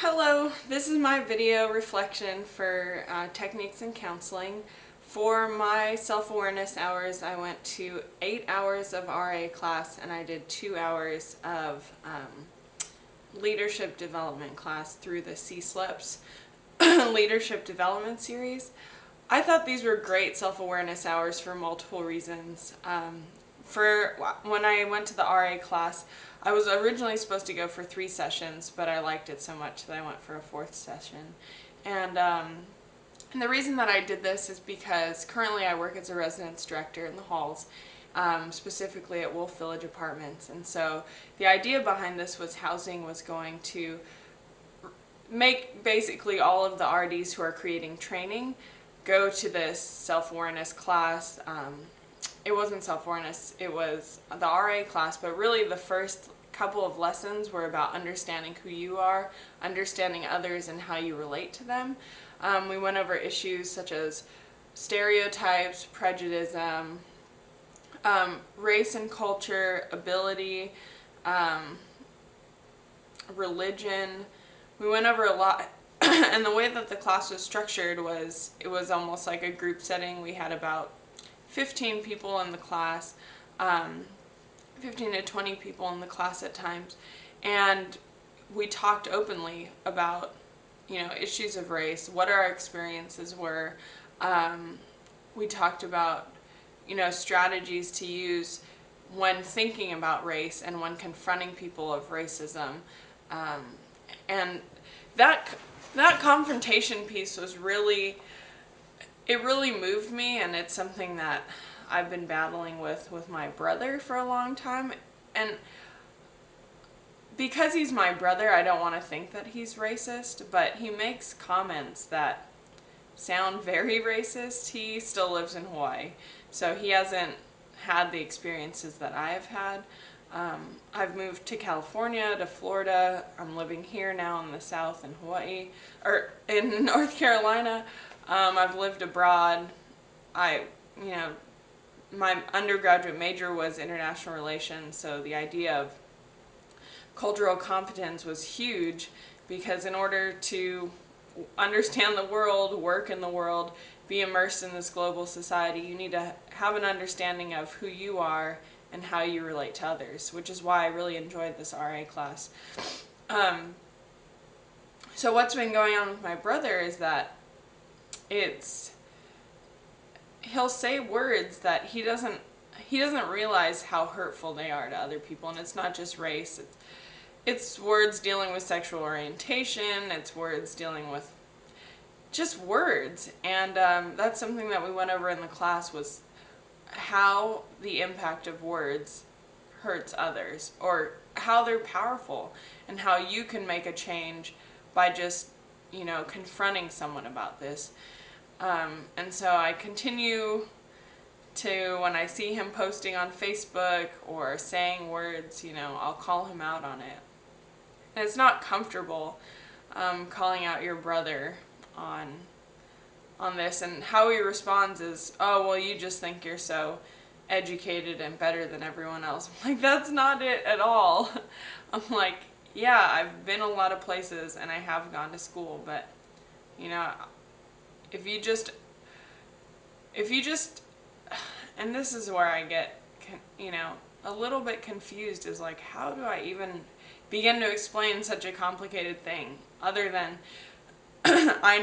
Hello, this is my video reflection for techniques in counseling. For my self-awareness hours, I went to 8 hours of RA class and I did 2 hours of leadership development class through the CSLEPS leadership development series. I thought these were great self-awareness hours for multiple reasons. When I went to the RA class, I was originally supposed to go for 3 sessions, but I liked it so much that I went for a 4th session. And the reason that I did this is because currently I work as a residence director in the halls, specifically at Wolf Village Apartments. And so the idea behind this was housing was going to make basically all of the RDs who are creating training go to this self-awareness class. It wasn't self-awareness, it was the RA class, but really the first couple of lessons were about understanding who you are, understanding others, and how you relate to them. We went over issues such as stereotypes, prejudice, race and culture, ability, religion. We went over a lot. And the way that the class was structured was, it was almost like a group setting. We had about 15 people in the class, 15 to 20 people in the class at times, and we talked openly about, issues of race, what our experiences were. We talked about, strategies to use when thinking about race and when confronting people of racism. And that confrontation piece was really moved me, and it's something that I've been battling with my brother for a long time. And because he's my brother, I don't want to think that he's racist, but he makes comments that sound very racist. He still lives in Hawaii, so he hasn't had the experiences that I have had. I've moved to California, to Florida. I'm living here now in the South in Hawaii, or in North Carolina. I've lived abroad. My undergraduate major was international relations, so the idea of cultural competence was huge, because in order to understand the world, work in the world, be immersed in this global society, you need to have an understanding of who you are and how you relate to others, which is why I really enjoyed this RA class. So what's been going on with my brother is that he'll say words that he doesn't realize how hurtful they are to other people, and it's not just race. It's words dealing with sexual orientation. It's words dealing with just words, and that's something that we went over in the class, was how the impact of words hurts others, or how they're powerful, and how you can make a change by just, confronting someone about this. And so I continue to, when I see him posting on Facebook or saying words, I'll call him out on it. And it's not comfortable calling out your brother on this, and how he responds is, oh, well, you just think you're so educated and better than everyone else. I'm like, that's not it at all. I'm like, yeah, I've been a lot of places and I have gone to school, but if you just, and this is where I get, a little bit confused, is like, how do I even begin to explain such a complicated thing, other than I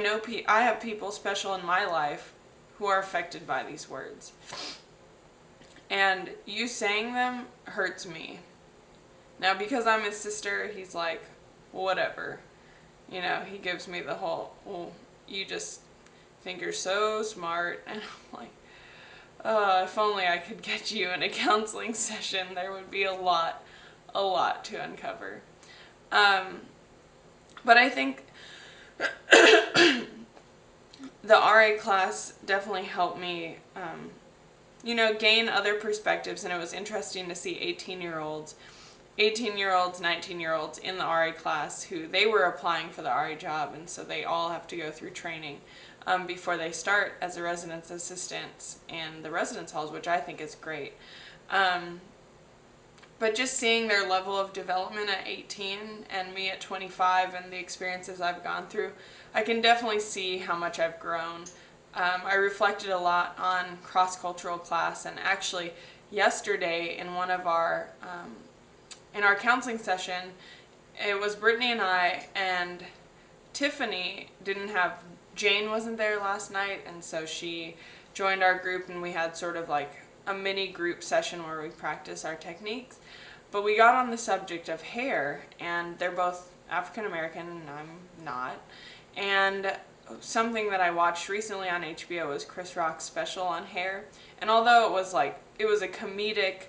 have people special in my life who are affected by these words, and you saying them hurts me. Now, because I'm his sister, he's like, whatever. He gives me the whole, well, you just think you're so smart. And I'm like, if only I could get you in a counseling session, there would be a lot to uncover. But I think the RA class definitely helped me, gain other perspectives, and it was interesting to see 18-year-olds, 19-year-olds in the RA class who they were applying for the RA job, and so they all have to go through training before they start as a residence assistants in the residence halls, which I think is great. but just seeing their level of development at 18 and me at 25 and the experiences I've gone through, I can definitely see how much I've grown. I reflected a lot on cross-cultural class, and actually yesterday in one of our in our counseling session, it was Brittany and I, and Tiffany didn't have, Jane wasn't there last night, and so she joined our group, and we had sort of like a mini group session where we practice our techniques. But we got on the subject of hair, and they're both African American and I'm not. And something that I watched recently on HBO was Chris Rock's special on hair. And although it was a comedic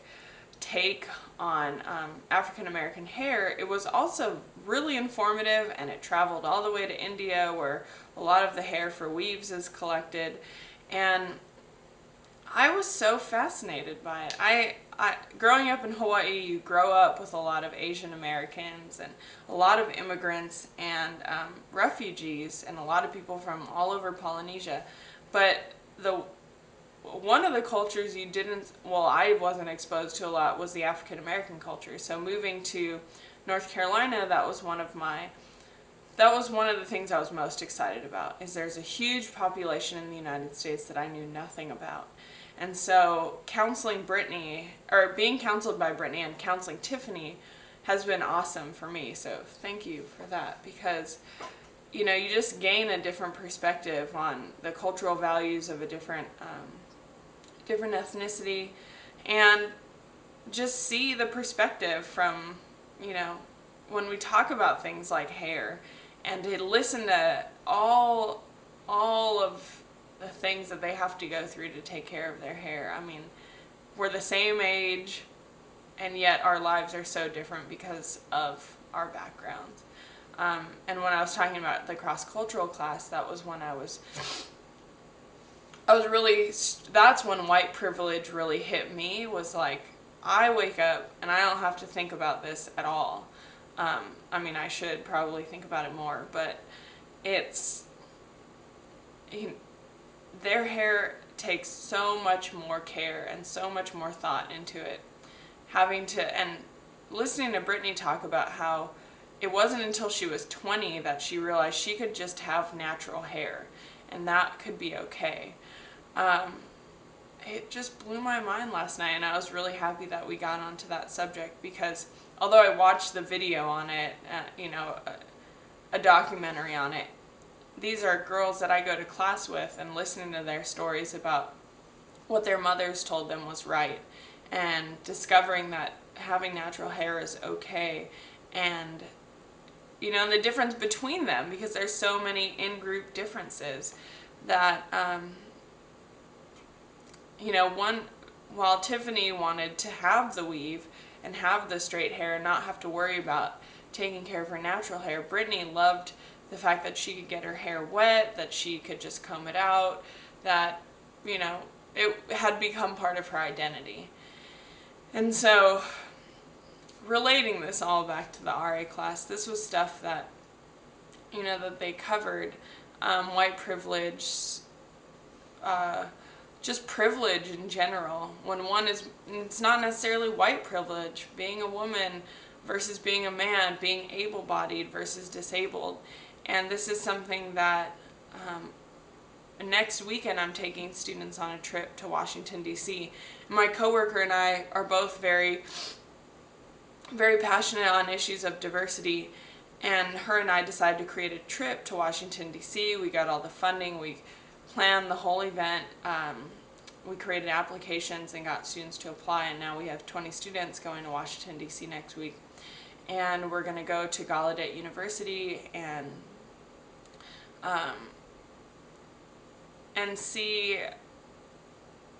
take on African American hair, it was also really informative, and it traveled all the way to India where a lot of the hair for weaves is collected. And I was so fascinated by it. I growing up in Hawaii, you grow up with a lot of Asian Americans and a lot of immigrants and refugees and a lot of people from all over Polynesia. But one of the cultures I wasn't exposed to a lot was the African American culture. So moving to North Carolina, that was one of the things I was most excited about, is there's a huge population in the United States that I knew nothing about. And so being counseled by Brittany and counseling Tiffany has been awesome for me. So thank you for that, because you just gain a different perspective on the cultural values of a different ethnicity, and just see the perspective from, when we talk about things like hair, and to listen to all of the things that they have to go through to take care of their hair. I mean, we're the same age, and yet our lives are so different because of our backgrounds. And when I was talking about the cross-cultural class, that was when that's when white privilege really hit me, was like, I wake up and I don't have to think about this at all. I mean, I should probably think about it more, but their hair takes so much more care and so much more thought into it. And listening to Brittany talk about how it wasn't until she was 20 that she realized she could just have natural hair, and that could be okay. It just blew my mind last night, and I was really happy that we got onto that subject, because although I watched the video on it, a documentary on it, these are girls that I go to class with, and listening to their stories about what their mothers told them was right, and discovering that having natural hair is okay, and the difference between them, because there's so many in-group differences that while Tiffany wanted to have the weave and have the straight hair and not have to worry about taking care of her natural hair, Brittany loved the fact that she could get her hair wet, that she could just comb it out, that, it had become part of her identity. And so, relating this all back to the RA class, this was stuff that, that they covered, white privilege, just privilege in general. It's not necessarily white privilege, being a woman versus being a man, being able-bodied versus disabled. And this is something that next weekend I'm taking students on a trip to Washington, D.C. My coworker and I are both very, very passionate on issues of diversity, and her and I decided to create a trip to Washington, D.C. We got all the funding, we planned the whole event, we created applications and got students to apply, and now we have 20 students going to Washington, D.C. next week. And we're going to go to Gallaudet University and see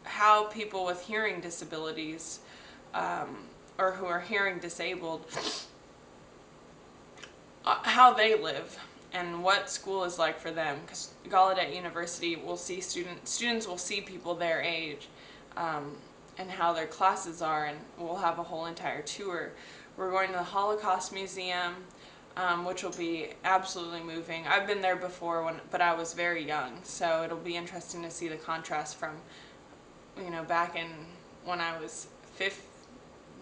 how people with hearing disabilities, or who are hearing disabled, how they live and what school is like for them. Because Gallaudet University will see students will see people their age, and how their classes are, and we'll have a whole entire tour. We're going to the Holocaust Museum, which will be absolutely moving. I've been there before, but I was very young, so it'll be interesting to see the contrast from, back in when I was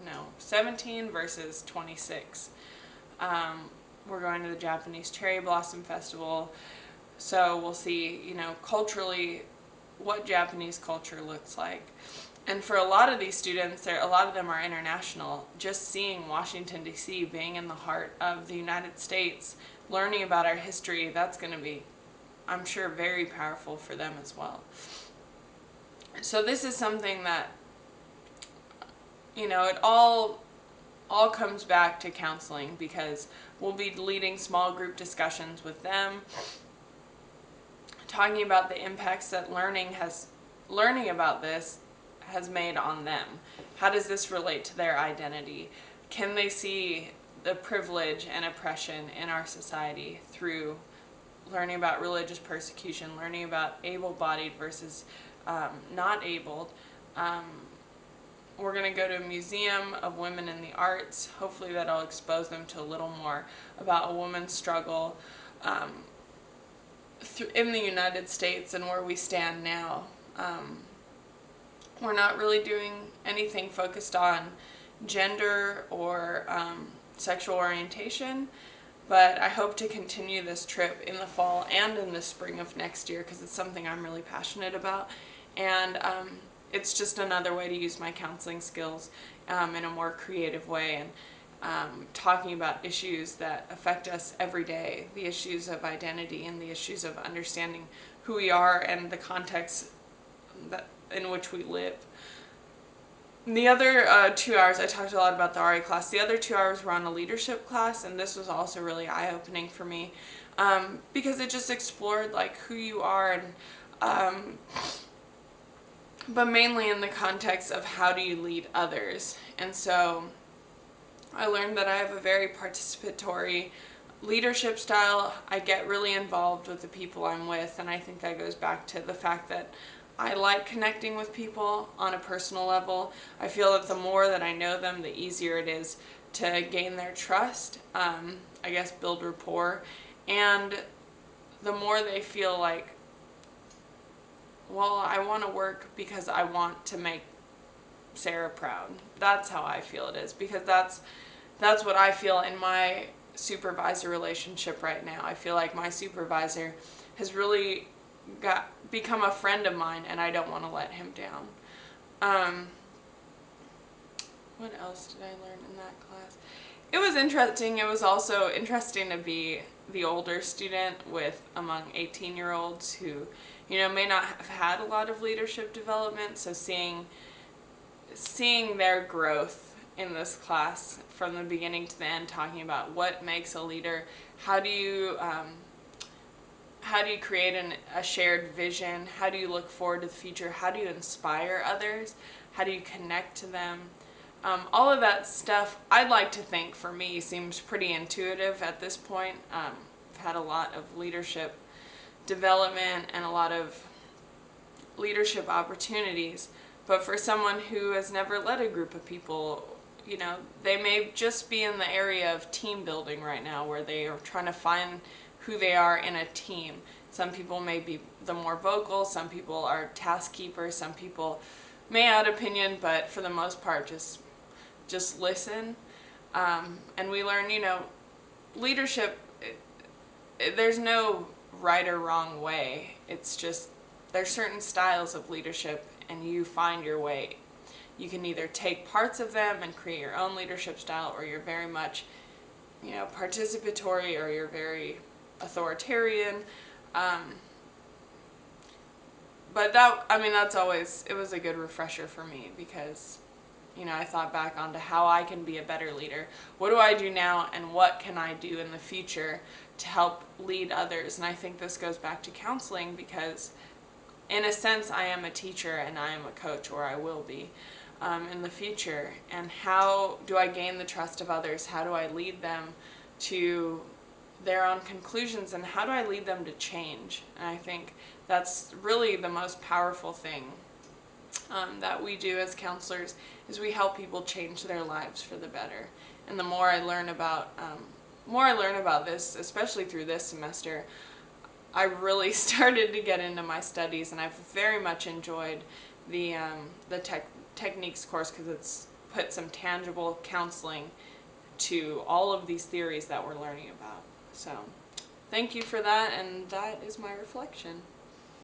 no, 17 versus 26. We're going to the Japanese Cherry Blossom Festival, so we'll see, you know, culturally what Japanese culture looks like. And for a lot of these students, a lot of them are international. Just seeing Washington, D.C., being in the heart of the United States, learning about our history, that's going to be, I'm sure, very powerful for them as well. So this is something that, you know, it all comes back to counseling, because we'll be leading small group discussions with them, talking about the impacts that learning about this has made on them. How does this relate to their identity? Can they see the privilege and oppression in our society through learning about religious persecution, learning about able-bodied versus not abled? We're going to go to a museum of women in the arts. Hopefully that'll expose them to a little more about a woman's struggle in the United States and where we stand now. We're not really doing anything focused on gender or sexual orientation, but I hope to continue this trip in the fall and in the spring of next year, because it's something I'm really passionate about, and it's just another way to use my counseling skills in a more creative way, and talking about issues that affect us every day, the issues of identity and the issues of understanding who we are and the context in which we live. The other 2 hours, I talked a lot about the RA class. The other 2 hours were on a leadership class, and this was also really eye-opening for me, because it just explored like who you are, and but mainly in the context of how do you lead others. And so I learned that I have a very participatory leadership style. I get really involved with the people I'm with, and I think that goes back to the fact that I like connecting with people on a personal level. I feel that the more that I know them, the easier it is to gain their trust, I guess build rapport, and the more they feel like, well, I want to work because I want to make Sarah proud. That's how I feel it is, because that's what I feel in my supervisor relationship right now. I feel like my supervisor has really become a friend of mine, and I don't want to let him down. What else did I learn in that class? It was interesting. It was also interesting to be the older student among 18-year-olds who, you know, may not have had a lot of leadership development. So seeing their growth in this class from the beginning to the end, talking about what makes a leader, how do you create a shared vision, how do you look forward to the future, how do you inspire others, how do you connect to them, all of that stuff, I'd like to think for me seems pretty intuitive at this point. I've had a lot of leadership development and a lot of leadership opportunities, but for someone who has never led a group of people, you know, they may just be in the area of team building right now, where they are trying to find who they are in a team. Some people may be the more vocal, some people are task keepers, some people may add opinion, but for the most part just listen. And we learn, you know, leadership, there's no right or wrong way. It's just there's certain styles of leadership, and you find your way. You can either take parts of them and create your own leadership style, or you're very much, you know, participatory, or you're very authoritarian. But that's always, it was a good refresher for me, because, you know, I thought back onto how I can be a better leader. What do I do now, and what can I do in the future to help lead others? And I think this goes back to counseling, because in a sense I am a teacher and I am a coach, or I will be in the future. And how do I gain the trust of others? How do I lead them to their own conclusions, and how do I lead them to change? And I think that's really the most powerful thing that we do as counselors, is we help people change their lives for the better. And the more I learn about this, especially through this semester, I really started to get into my studies, and I've very much enjoyed the techniques course, because put some tangible counseling to all of these theories that we're learning about. So thank you for that, and that is my reflection.